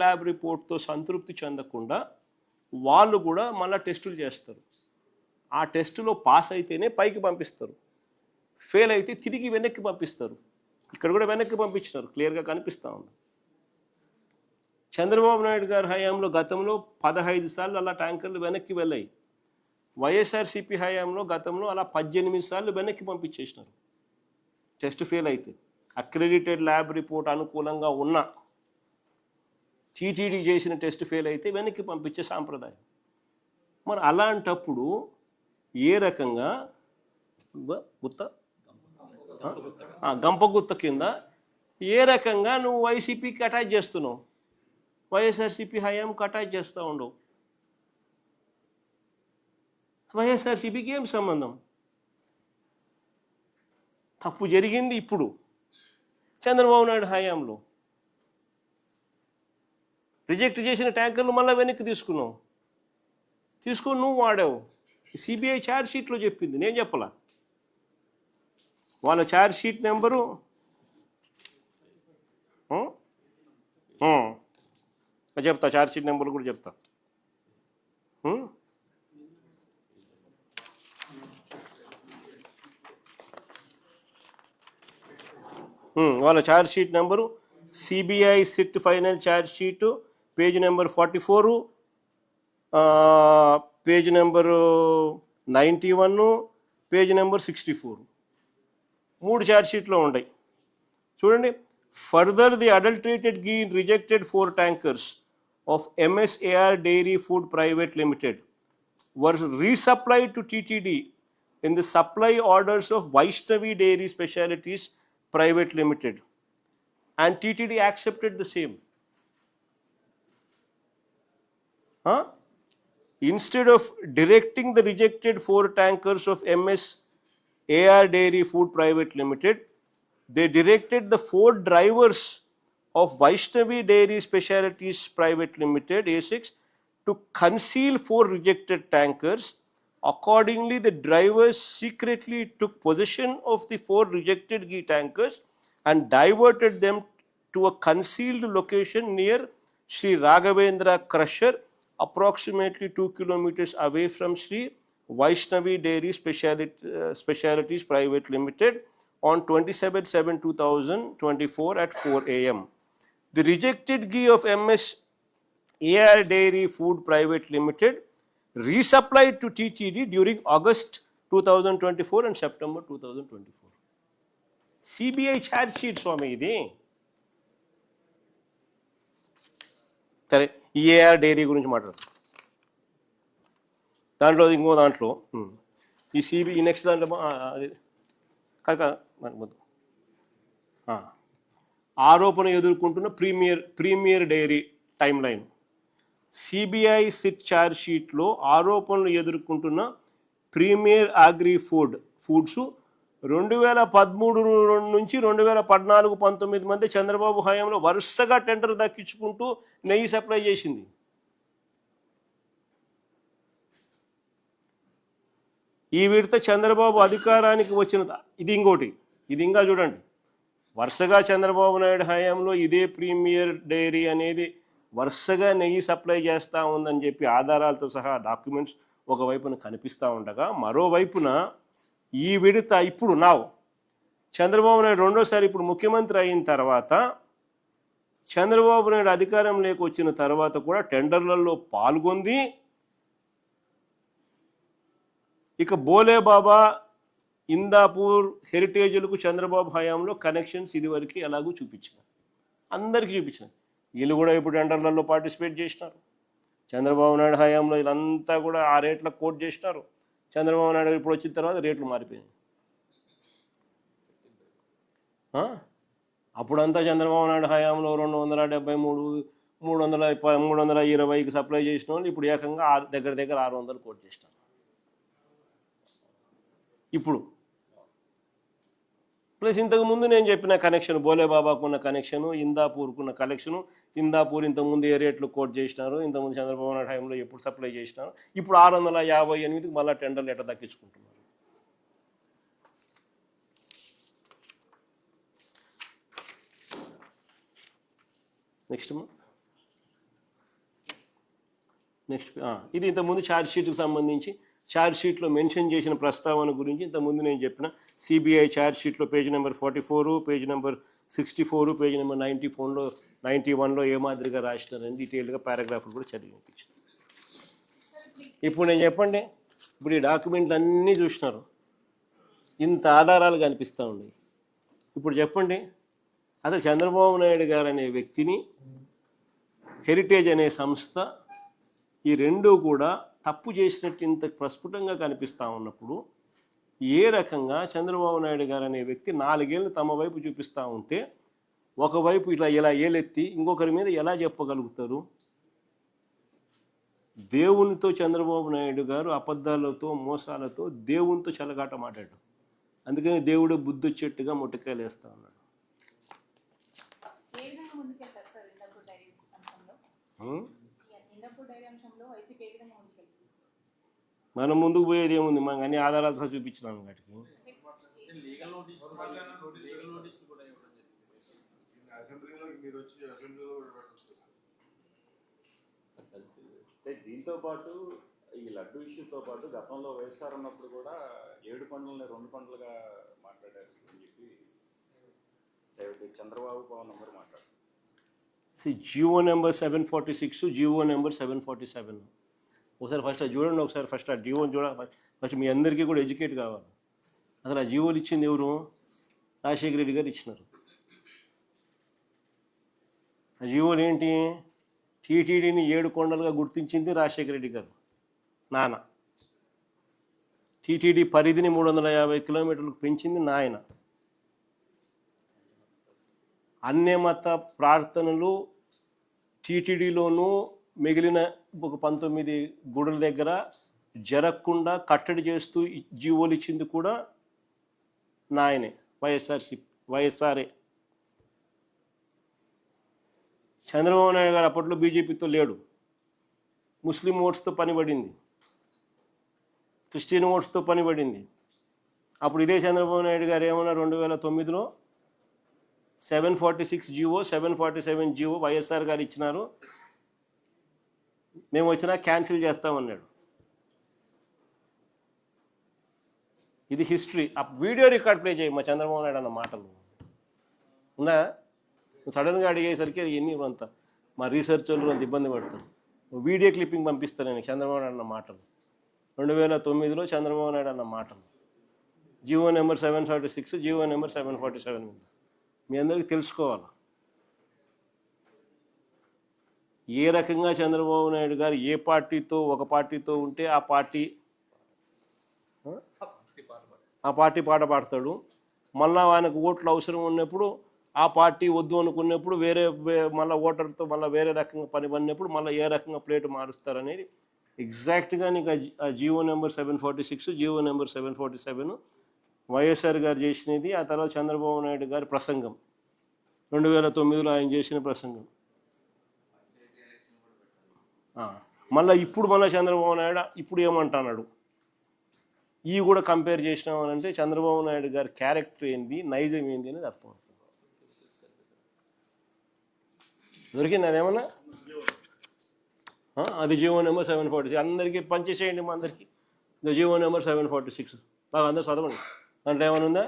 Lab రిపోర్ట్తో సంతృప్తి చెందకుండా వాళ్ళు కూడా మళ్ళీ టెస్టులు చేస్తారు. ఆ టెస్టులో పాస్ అయితేనే పైకి పంపిస్తారు, ఫెయిల్ అయితే తిరిగి వెనక్కి పంపిస్తారు. ఇక్కడ కూడా వెనక్కి పంపించినారు, క్లియర్గా కనిపిస్తూ ఉంది. చంద్రబాబు నాయుడు గారి హయాంలో గతంలో 15 సార్లు అలా ట్యాంకర్లు వెనక్కి వెళ్ళాయి. వైఎస్ఆర్సీపీ హయాంలో గతంలో అలా 18 సార్లు వెనక్కి పంపించేసినారు టెస్ట్ ఫెయిల్ అయితే. అక్రెడిటెడ్ ల్యాబ్ రిపోర్ట్ అనుకూలంగా ఉన్న టీటీడీ చేసిన టెస్ట్ ఫెయిల్ అయితే వెనక్కి పంపించే సాంప్రదాయం. మరి అలాంటప్పుడు ఏ రకంగా గంపగుత్త కింద ఏ రకంగా నువ్వు వైసీపీకి అటాచ్ చేస్తున్నావు, వైఎస్ఆర్సీపీ హయాంకి అటాచ్ చేస్తూ ఉండవు? వైఎస్ఆర్సీపీకి ఏం సంబంధం? తప్పు జరిగింది ఇప్పుడు చంద్రబాబు నాయుడు హయాంలో. రిజెక్ట్ చేసిన ట్యాంకర్లు మళ్ళీ వెనక్కి తీసుకుని నువ్వు వాడావు. సిబిఐ ఛార్జ్ షీట్లో చెప్పింది, నేను చెప్పలా. వాళ్ళ ఛార్జ్ షీట్ నెంబరు చెప్తా, ఛార్జ్ షీట్ నెంబర్ కూడా చెప్తా. వాళ్ళ charge sheet number CBI SIT final charge sheet page number 44, page number 91, page number 64, 3 charge షీట్లో ఉంటాయి. చూడండి. Further the adulterated ghee rejected 4 tankers of MSAR Dairy Food Private Limited were resupplied to TTD in the supply orders of Vaishnavi Dairy Specialities Private Limited, and TTD accepted the same. Instead of directing the rejected 4 tankers of MSAR Dairy Food Private Limited, they directed the 4 drivers of Vaishnavi Dairy Specialities Private Limited A6 to conceal 4 rejected tankers. Accordingly, the drivers secretly took possession of the 4 rejected ghee tankers and diverted them to a concealed location near Sri Raghavendra Crusher, approximately 2 kilometers away from Sri Vaishnavi Dairy Specialities Private Limited on 27/7/2024 at 4 a.m. The rejected ghee of MSAR Dairy Food Private Limited resupplied to TTD during August 2024 and September 2024. CBI charge sheet స్వామి ఇది. సరే, AR dairy గురించి మాట్లాడతాం. దాంట్లో ఇంకో దాంట్లో ఈ next దాంట్లో కాక ఆరోపణ ఎదుర్కొంటున్న premier diary timeline. CBI SIT charge షీట్లో ఆరోపణలు ఎదుర్కొంటున్న ప్రీమియర్ అగ్రి ఫుడ్స్ 2013 నుంచి 2014-19 మధ్య చంద్రబాబు హయాంలో వరుసగా టెండర్ దక్కించుకుంటూ నెయ్యి సప్లై చేసింది. ఈ విడత చంద్రబాబు అధికారానికి వచ్చిన ఇది ఇంకోటి, ఇది ఇంకా చూడండి. వరుసగా చంద్రబాబు నాయుడు హయాంలో ఇదే ప్రీమియర్ డైరీ అనేది వరుసగా నెయ్యి సప్లై చేస్తూ ఉందని చెప్పి ఆధారాలతో సహా డాక్యుమెంట్స్ ఒకవైపున కనిపిస్తూ ఉండగా, మరోవైపున ఈ విడత ఇప్పుడు చంద్రబాబు నాయుడు రెండోసారి ఇప్పుడు ముఖ్యమంత్రి అయిన తర్వాత, చంద్రబాబు నాయుడు అధికారంలోకి వచ్చిన తర్వాత కూడా టెండర్లలో పాల్గొంది. ఇక బోలేబాబా, ఇందాపూర్ హెరిటేజ్లకు చంద్రబాబు హయాంలో కనెక్షన్స్ ఇదివరకు ఎలాగూ చూపించినారు, అందరికీ చూపించినారు. వీళ్ళు కూడా ఇప్పుడు టెండర్లలో పార్టిసిపేట్ చేసినారు. చంద్రబాబు నాయుడు హయాంలో వీళ్ళంతా కూడా ఆ రేట్లకు కోట్ చేసినారు. చంద్రబాబు నాయుడు ఇప్పుడు వచ్చిన తర్వాత రేట్లు మారిపోయాయి. అప్పుడంతా చంద్రబాబు నాయుడు హయాంలో 273, 320కి సప్లై చేసిన వాళ్ళు ఇప్పుడు ఏకంగా దగ్గర 600 కోట్ చేసినారు. ఇప్పుడు ప్లస్ ఇంతకుముందు నేను చెప్పిన కనెక్షన్, బోలేబాబాకు ఉన్న కనెక్షను, ఇందాపూర్కున్న కనెక్షను. ఇందాపూర్ ఇంతకుముందు ఏ రేట్లు కోట్ చేసినారు, ఇంతకుముందు చంద్రబాబు నాయుడు టైంలో ఎప్పుడు సప్లై చేసినారు, ఇప్పుడు 658కి మళ్ళీ టెండర్లు ఎట్లా దక్కించుకుంటున్నారు. నెక్స్ట్ నెక్స్ట్ ఇది ఇంతకుముందు ఛార్జ్షీట్కి సంబంధించి ఛార్జ్షీట్లో మెన్షన్ చేసిన ప్రస్తావన గురించి ఇంతకుముందు నేను చెప్పిన సిబిఐ ఛార్జ్షీట్లో page number 44, page number 64, page number 91లో ఏ మాదిరిగా రాసినారని డీటెయిల్గా పారాగ్రాఫ్లు కూడా చదివి వినిపించాను. ఇప్పుడు నేను చెప్పండి, ఇప్పుడు ఈ డాక్యుమెంట్లు అన్నీ చూసినారు, ఇంత ఆధారాలు కనిపిస్తూ ఉన్నాయి. ఇప్పుడు చెప్పండి, అసలు చంద్రబాబు నాయుడు గారు అనే వ్యక్తిని, హెరిటేజ్ అనే సంస్థ, ఈ రెండూ కూడా తప్పు చేసినట్టు ఇంత ప్రస్ఫుటంగా కనిపిస్తూ ఉన్నప్పుడు ఏ రకంగా చంద్రబాబు నాయుడు గారు అనే వ్యక్తి 4 ఏళ్ళు తమ వైపు చూపిస్తూ ఉంటే ఒకవైపు ఇలా ఏలెత్తి ఇంకొకరి మీద ఎలా చెప్పగలుగుతారు? దేవునితో చంద్రబాబు నాయుడు గారు అబద్ధాలతో మోసాలతో దేవునితో చెలగాట మాట్లాడు. అందుకని దేవుడు బుద్ధి వచ్చేట్టుగా మొట్టకాయలు వేస్తూ ఉన్నాడు. మనం ముందుకు పోయేది ఏముంది? మనకు అన్ని ఆధారాలతో చూపించినాం వాటికి. దీంతో పాటు ఈ లడ్డు ఇష్యూతో పాటు గతంలో వైఎస్ఆర్ ఉన్నప్పుడు కూడా 7 కొండలని 2 కొండలుగా మాట్లాడారు అని చెప్పి చంద్రబాబు పవన్ నంబర్ మాట్లాడారు. Jio number 746, Jio number 747. ఒకసారి ఫస్ట్ అది చూడండి, ఒకసారి ఫస్ట్ ఆ జియోని చూడాలి. ఫస్ట్ మీ అందరికీ కూడా ఎడ్యుకేట్ కావాలి. అసలు ఆ జియోలు ఇచ్చింది ఎవరు? రాజశేఖర రెడ్డి గారు ఇచ్చినారు. ఆ జియోలు ఏంటి? టీటీడీని 7 కొండలుగా గుర్తించింది రాజశేఖర రెడ్డి గారు నాన్న. టీటీడీ పరిధిని 350 కిలోమీటర్లకు పెంచింది నాయన. అన్యమత ప్రార్థనలు టీటీడీలోనూ మిగిలిన ఒక 19 గుడుల దగ్గర జరగకుండా కట్టడి చేస్తూ జీవోలు ఇచ్చింది కూడా నాయనే, వైఎస్ఆర్ఏ. చంద్రబాబు నాయుడు గారు అప్పట్లో బీజేపీతో లేడు. ముస్లిం ఓట్స్తో పనిపడింది, క్రిస్టియన్ ఓట్స్తో పనిపడింది. అప్పుడు ఇదే చంద్రబాబు నాయుడు గారు ఏమన్నా 2009లో 746 జీవో 747 జీవో వైఎస్ఆర్ గారు ఇచ్చినారు, మేము వచ్చినా క్యాన్సిల్ చేస్తామన్నాడు. ఇది హిస్టరీ. ఆ వీడియో రికార్డ్ ప్లే చేయి మా చంద్రబాబు నాయుడు అన్న మాటలు ఉన్నా. సడన్గా అడిగేసరికి ఎన్ని అంత మా రీసెర్చ్ వాళ్ళు అంత ఇబ్బంది పడతారు. వీడియో క్లిప్పింగ్ పంపిస్తాను నేను చంద్రబాబు నాయుడు అన్న మాటలు, 2009లో చంద్రబాబు నాయుడు అన్న మాటలు. జీవో నెంబర్ 746, జీవో నెంబర్ 747 మీద మీ అందరికీ తెలుసుకోవాలి ఏ రకంగా చంద్రబాబు నాయుడు గారు ఏ పార్టీతో ఒక పార్టీతో ఉంటే ఆ పార్టీ పాట పాడతాడు. మళ్ళా ఆయనకు ఓట్లు అవసరం ఉన్నప్పుడు ఆ పార్టీ వద్దు అనుకున్నప్పుడు మళ్ళీ ఓటర్తో మళ్ళీ వేరే రకంగా పని పడినప్పుడు మళ్ళీ ఏ రకంగా ప్లేట్ మారుస్తారనేది ఎగ్జాక్ట్గా నీకు ఆ GO number 746, GO number 747 YSR గారు చేసినది. ఆ తర్వాత చంద్రబాబు నాయుడు గారి ప్రసంగం 2009లో ఆయన చేసిన ప్రసంగం. మళ్ళీ ఇప్పుడు చంద్రబాబు నాయుడు ఇప్పుడు ఏమంటున్నాడు? ఇవి కూడా కంపేర్ చేసినామనంటే చంద్రబాబు నాయుడు గారి క్యారెక్టర్ ఏంది, నైజం ఏంది అనేది అర్థమవుతుంది. దొరికింది అదేమన్నా? అది జీవో నెంబర్ 746 అందరికీ పనిచేసేయండి. మా అందరికీ జీవో నెంబర్ 746 బాగా అందరూ చదవండి. దాంట్లో ఏమైనా ఉందా?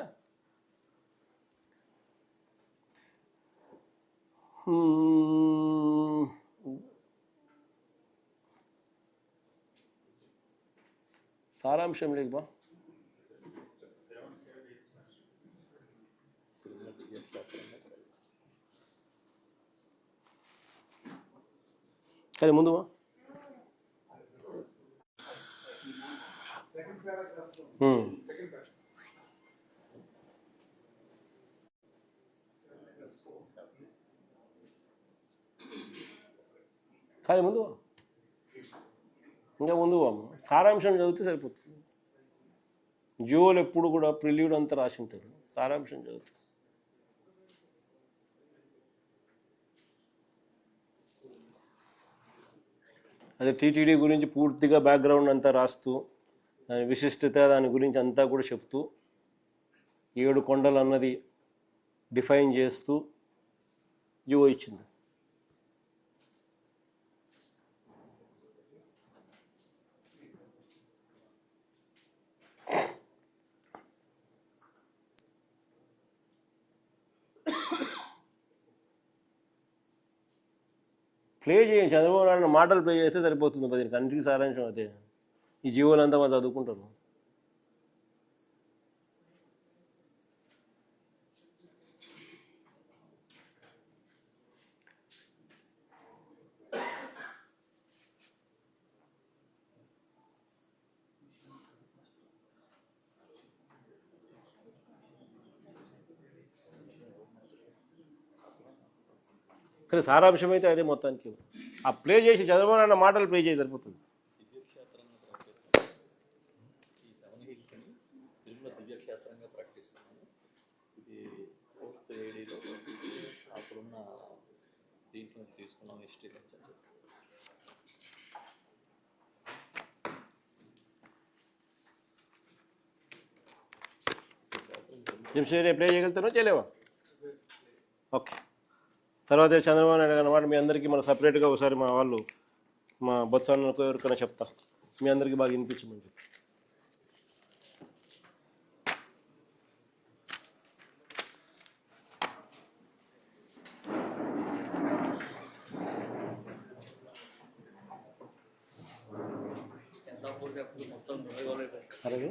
సారాంశం లేక బా కానీ ముందు కానీ ముందు ఇంకా ముందు సారాంశం చదివితే సరిపోతుంది. జియోలు ఎప్పుడు కూడా ప్రిల్యూడ్ అంతా రాసి ఉంటారు, సారాంశం చదువుతారు. అదే టీటీడీ గురించి పూర్తిగా బ్యాక్గ్రౌండ్ అంతా రాస్తూ దాని విశిష్టత దాని గురించి అంతా కూడా చెప్తూ 7 కొండలు అన్నది డిఫైన్ చేస్తూ జియో ఇచ్చింది. ప్లే చేయండి, చంద్రబాబు నాయుడు మాటలు ప్లే చేస్తే సరిపోతుంది. దీనికి అన్నిటికీ సారాంశం అదే. ఈ జీవోలంతా వాళ్ళు చదువుకుంటారు. కానీ సారాంశం అయితే అదే మొత్తానికి. ఆ ప్లే చేసి చంద్రబాబు నాయుడు మాటలు ప్లే చేసి సరిపోతుంది. ఈ 7 హిల్స్ అని తిరుమల దివ్యక్షేత్రంగా ప్రకటిస్తున్నాను. ఇది 4th ADలో అప్పుడున్న దీంట్లో తీసుకున్నాం హిస్టరీ నుంచి. నిమిషం ప్లే చేయగలుగుతానో చేయలేవా? ఓకే. తర్వాత చంద్రబాబు నాయుడు అన్నమాట మీ అందరికీ మన సపరేట్గా ఒకసారి మా వాళ్ళు మా బొత్సాలకు ఎవరికైనా చెప్తా, మీ అందరికీ బాగా వినిపించమని చెప్పి. ఎంత మొత్తం అలాగే